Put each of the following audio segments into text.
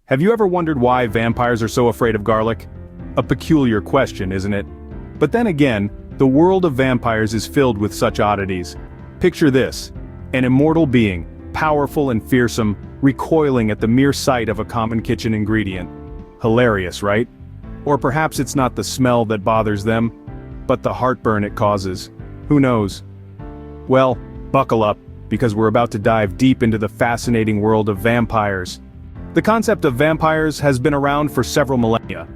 Have you ever wondered why vampires are so afraid of garlic? A peculiar question, isn't it? But then again, the world of vampires is filled with such oddities. Picture this: an immortal being, powerful and fearsome, recoiling at the mere sight of a common kitchen ingredient. Hilarious, right? Or perhaps it's not the smell that bothers them, but the heartburn it causes. Who knows? Well, buckle up, because we're about to dive deep into the fascinating world of vampires. The concept of vampires has been around for several millennia.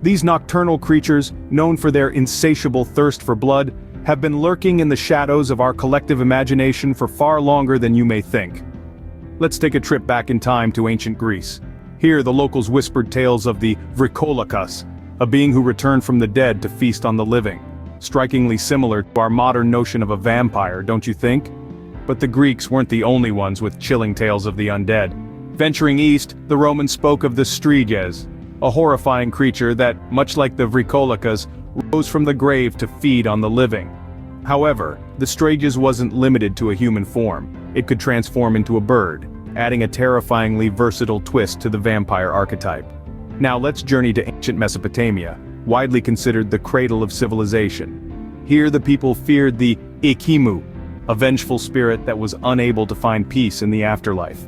These nocturnal creatures, known for their insatiable thirst for blood, have been lurking in the shadows of our collective imagination for far longer than you may think. Let's take a trip back in time to ancient Greece. Here the locals whispered tales of the Vrikolakas, a being who returned from the dead to feast on the living. Strikingly similar to our modern notion of a vampire, don't you think? But the Greeks weren't the only ones with chilling tales of the undead. Venturing east, the Romans spoke of the Striges, a horrifying creature that, much like the Vrikolakas, rose from the grave to feed on the living. However, the Striges wasn't limited to a human form. It could transform into a bird, adding a terrifyingly versatile twist to the vampire archetype. Now let's journey to ancient Mesopotamia, widely considered the cradle of civilization. Here the people feared the Ekimu, a vengeful spirit that was unable to find peace in the afterlife.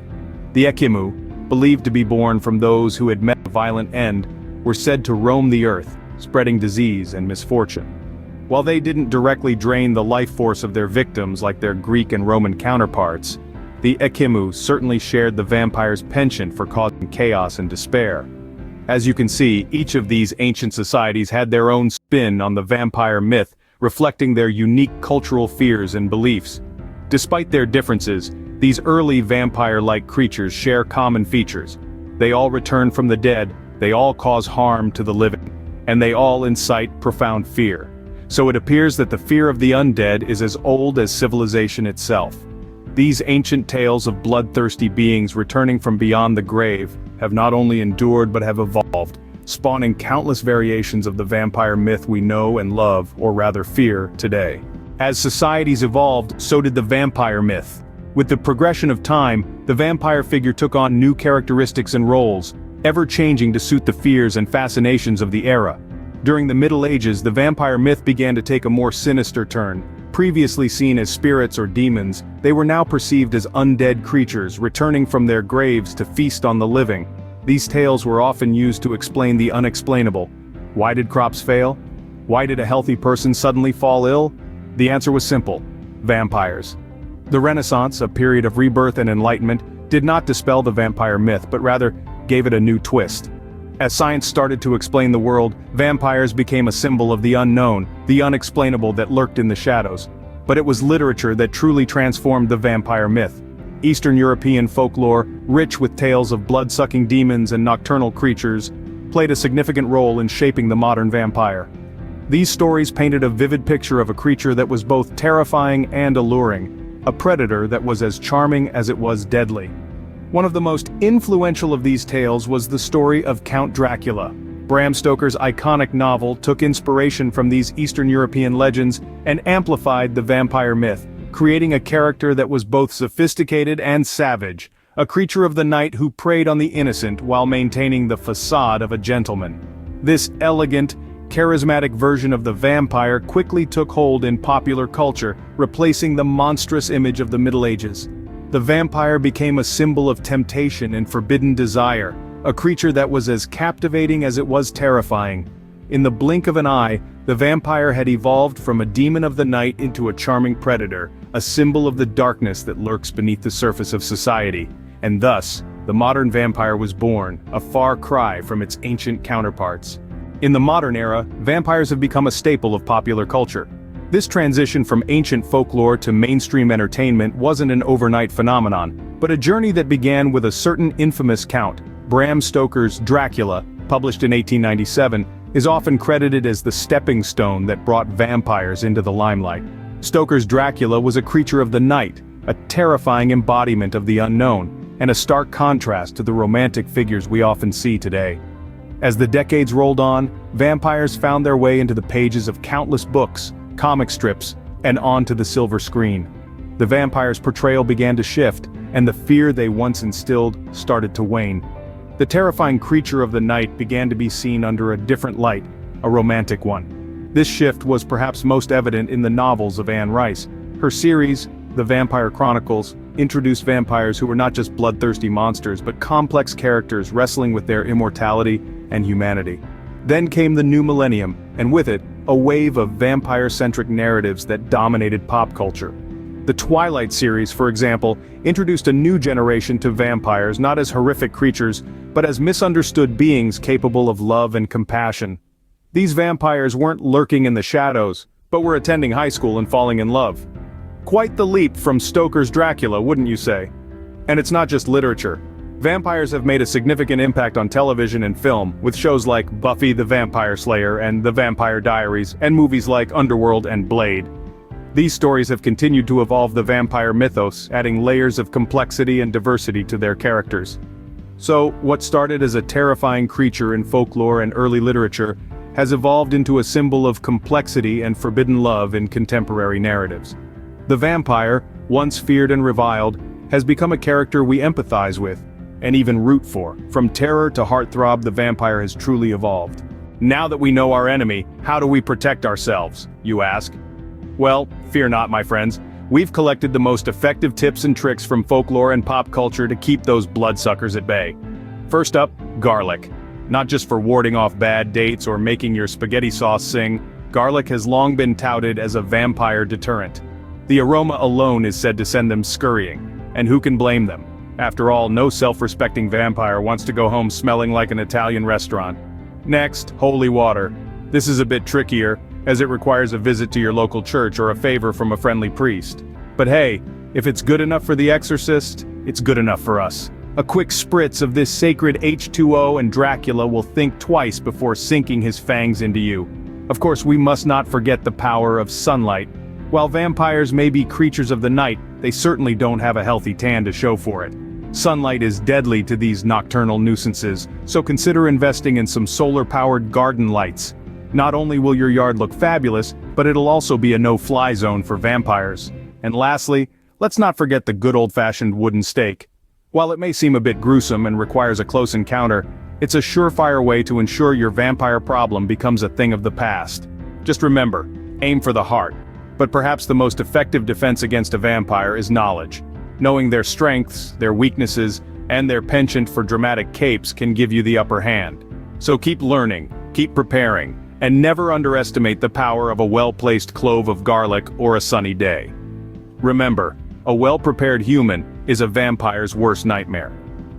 The Ekimu, believed to be born from those who had met a violent end, were said to roam the earth, spreading disease and misfortune. While they didn't directly drain the life force of their victims like their Greek and Roman counterparts, the Ekimu certainly shared the vampire's penchant for causing chaos and despair. As you can see, each of these ancient societies had their own spin on the vampire myth, reflecting their unique cultural fears and beliefs. Despite their differences, these early vampire-like creatures share common features. They all return from the dead, they all cause harm to the living, and they all incite profound fear. So it appears that the fear of the undead is as old as civilization itself. These ancient tales of bloodthirsty beings returning from beyond the grave have not only endured but have evolved, spawning countless variations of the vampire myth we know and love, or rather fear, today. As societies evolved, so did the vampire myth. With the progression of time, the vampire figure took on new characteristics and roles, ever changing to suit the fears and fascinations of the era. During the Middle Ages, the vampire myth began to take a more sinister turn. Previously seen as spirits or demons, they were now perceived as undead creatures returning from their graves to feast on the living. These tales were often used to explain the unexplainable. Why did crops fail? Why did a healthy person suddenly fall ill? The answer was simple: vampires. The Renaissance, a period of rebirth and enlightenment, did not dispel the vampire myth but rather gave it a new twist. As science started to explain the world, vampires became a symbol of the unknown, the unexplainable that lurked in the shadows. But it was literature that truly transformed the vampire myth. Eastern European folklore, rich with tales of blood-sucking demons and nocturnal creatures, played a significant role in shaping the modern vampire. These stories painted a vivid picture of a creature that was both terrifying and alluring, a predator that was as charming as it was deadly. One of the most influential of these tales was the story of Count Dracula. Bram Stoker's iconic novel took inspiration from these Eastern European legends and amplified the vampire myth, creating a character that was both sophisticated and savage, a creature of the night who preyed on the innocent while maintaining the facade of a gentleman. This elegant, charismatic version of the vampire quickly took hold in popular culture, replacing the monstrous image of the Middle Ages. The vampire became a symbol of temptation and forbidden desire, a creature that was as captivating as it was terrifying. In the blink of an eye, the vampire had evolved from a demon of the night into a charming predator, a symbol of the darkness that lurks beneath the surface of society. And thus, the modern vampire was born, a far cry from its ancient counterparts. In the modern era, vampires have become a staple of popular culture. This transition from ancient folklore to mainstream entertainment wasn't an overnight phenomenon, but a journey that began with a certain infamous count. Bram Stoker's Dracula, published in 1897, is often credited as the stepping stone that brought vampires into the limelight. Stoker's Dracula was a creature of the night, a terrifying embodiment of the unknown, and a stark contrast to the romantic figures we often see today. As the decades rolled on, vampires found their way into the pages of countless books, comic strips, and onto the silver screen. The vampire's portrayal began to shift, and the fear they once instilled started to wane. the terrifying creature of the night began to be seen under a different light, a romantic one. This shift was perhaps most evident in the novels of Anne Rice. Her series, The Vampire Chronicles, introduced vampires who were not just bloodthirsty monsters but complex characters wrestling with their immortality and humanity. Then came the new millennium, and with it, a wave of vampire-centric narratives that dominated pop culture. The Twilight series, for example, introduced a new generation to vampires not as horrific creatures, but as misunderstood beings capable of love and compassion. These vampires weren't lurking in the shadows, but were attending high school and falling in love. Quite the leap from Stoker's Dracula, wouldn't you say? And it's not just literature. Vampires have made a significant impact on television and film, with shows like Buffy the Vampire Slayer and The Vampire Diaries, and movies like Underworld and Blade. These stories have continued to evolve the vampire mythos, adding layers of complexity and diversity to their characters. So, what started as a terrifying creature in folklore and early literature has evolved into a symbol of complexity and forbidden love in contemporary narratives. The vampire, once feared and reviled, has become a character we empathize with, and even root for. From terror to heartthrob, the vampire has truly evolved. Now that we know our enemy, how do we protect ourselves, you ask? Well, fear not, my friends. We've collected the most effective tips and tricks from folklore and pop culture to keep those bloodsuckers at bay. First up, garlic. Not just for warding off bad dates or making your spaghetti sauce sing, garlic has long been touted as a vampire deterrent. The aroma alone is said to send them scurrying, and who can blame them? After all, no self-respecting vampire wants to go home smelling like an Italian restaurant. Next, holy water. This is a bit trickier, as it requires a visit to your local church or a favor from a friendly priest. But hey, if it's good enough for the exorcist, it's good enough for us. A quick spritz of this sacred H2O and Dracula will think twice before sinking his fangs into you. Of course, we must not forget the power of sunlight. While vampires may be creatures of the night, they certainly don't have a healthy tan to show for it. Sunlight is deadly to these nocturnal nuisances, so consider investing in some solar-powered garden lights. Not only will your yard look fabulous, but it'll also be a no-fly zone for vampires. And lastly, let's not forget the good old-fashioned wooden stake. While it may seem a bit gruesome and requires a close encounter, it's a surefire way to ensure your vampire problem becomes a thing of the past. Just remember, aim for the heart. But perhaps the most effective defense against a vampire is knowledge. Knowing their strengths, their weaknesses, and their penchant for dramatic capes can give you the upper hand. So keep learning, keep preparing, and never underestimate the power of a well-placed clove of garlic or a sunny day. Remember, a well-prepared human is a vampire's worst nightmare.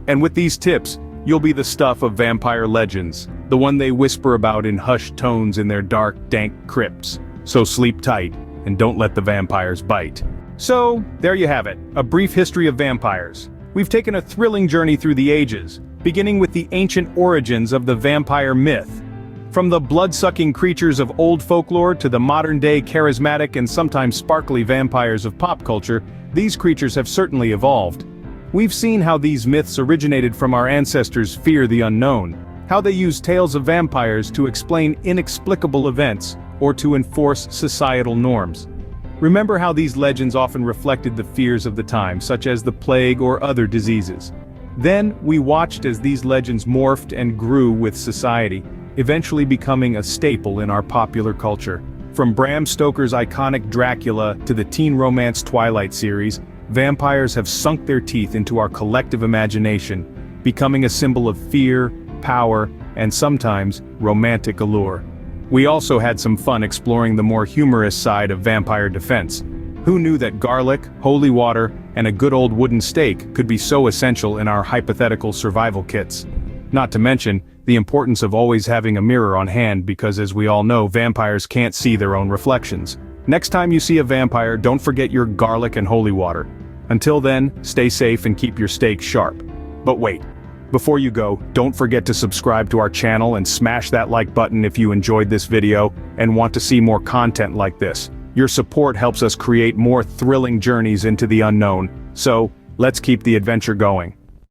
And with these tips, you'll be the stuff of vampire legends, the one they whisper about in hushed tones in their dark, dank crypts. So sleep tight, and don't let the vampires bite. So, there you have it, a brief history of vampires. We've taken a thrilling journey through the ages, beginning with the ancient origins of the vampire myth. From the blood-sucking creatures of old folklore to the modern-day charismatic and sometimes sparkly vampires of pop culture, these creatures have certainly evolved. We've seen how these myths originated from our ancestors' fear the unknown, how they used tales of vampires to explain inexplicable events or to enforce societal norms. Remember how these legends often reflected the fears of the time, such as the plague or other diseases. Then, we watched as these legends morphed and grew with society, eventually becoming a staple in our popular culture. From Bram Stoker's iconic Dracula to the teen romance Twilight series, vampires have sunk their teeth into our collective imagination, becoming a symbol of fear, power, and sometimes romantic allure. We also had some fun exploring the more humorous side of vampire defense. Who knew that garlic, holy water, and a good old wooden stake could be so essential in our hypothetical survival kits? Not to mention, the importance of always having a mirror on hand because, as we all know, vampires can't see their own reflections. Next time you see a vampire, don't forget your garlic and holy water. Until then, stay safe and keep your stake sharp. But wait, before you go, don't forget to subscribe to our channel and smash that like button if you enjoyed this video and want to see more content like this. Your support helps us create more thrilling journeys into the unknown, so let's keep the adventure going.